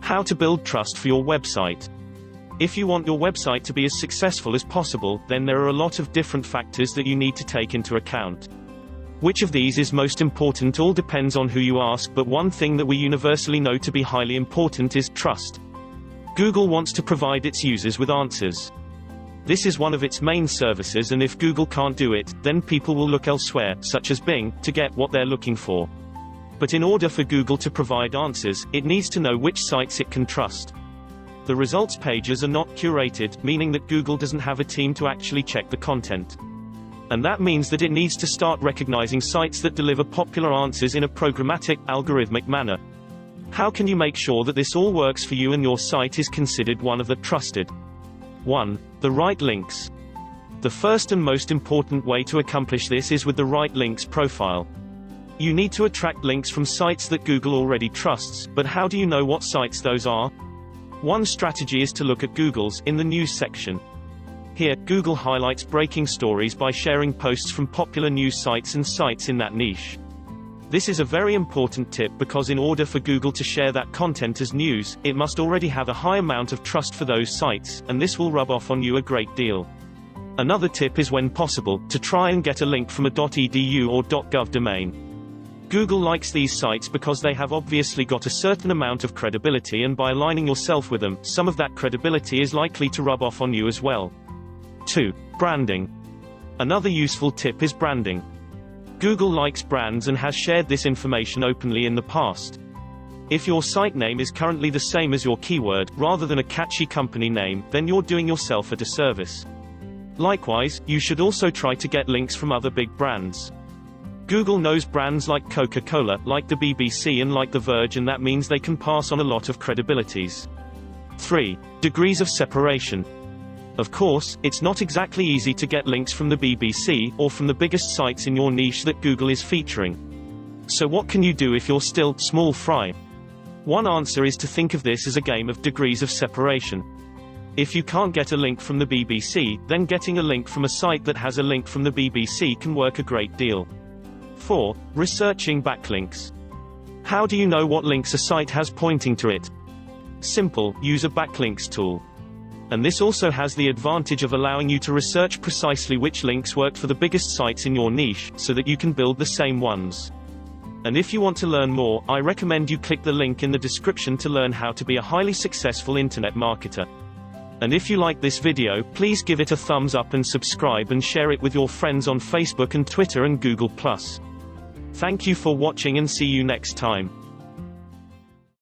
How to build trust for your website. If you want your website to be as successful as possible, then there are a lot of different factors that you need to take into account. Which of these is most important all depends on who you ask, but one thing that we universally know to be highly important is trust. Google wants to provide its users with answers. This is one of its main services, and if Google can't do it, then people will look elsewhere, such as Bing, to get what they're looking for. But in order for Google to provide answers, it needs to know which sites it can trust. The results pages are not curated, meaning that Google doesn't have a team to actually check the content. And that means that it needs to start recognizing sites that deliver popular answers in a programmatic, algorithmic manner. How can you make sure that this all works for you and your site is considered one of the trusted? 1. The right links. The first and most important way to accomplish this is with the right links profile. You need to attract links from sites that Google already trusts, but how do you know what sites those are? One strategy is to look at Google's in the news section. Here, Google highlights breaking stories by sharing posts from popular news sites and sites in that niche. This is a very important tip because in order for Google to share that content as news, it must already have a high amount of trust for those sites, and this will rub off on you a great deal. Another tip is, when possible, to try and get a link from a .edu or .gov domain. Google likes these sites because they have obviously got a certain amount of credibility, and by aligning yourself with them, some of that credibility is likely to rub off on you as well. 2. Branding. Another useful tip is branding. Google likes brands and has shared this information openly in the past. If your site name is currently the same as your keyword, rather than a catchy company name, then you're doing yourself a disservice. Likewise, you should also try to get links from other big brands. Google knows brands like Coca-Cola, like the BBC and like The Verge, and that means they can pass on a lot of credibilities. 3. Degrees of separation. Of course, it's not exactly easy to get links from the BBC, or from the biggest sites in your niche that Google is featuring. So what can you do if you're still small fry? One answer is to think of this as a game of degrees of separation. If you can't get a link from the BBC, then getting a link from a site that has a link from the BBC can work a great deal. 4. Researching backlinks. How do you know what links a site has pointing to it? Simple, use a backlinks tool. And this also has the advantage of allowing you to research precisely which links work for the biggest sites in your niche, so that you can build the same ones. And if you want to learn more, I recommend you click the link in the description to learn how to be a highly successful internet marketer. And if you like this video, please give it a thumbs up and subscribe, and share it with your friends on Facebook and Twitter and Google+. Thank you for watching, and see you next time.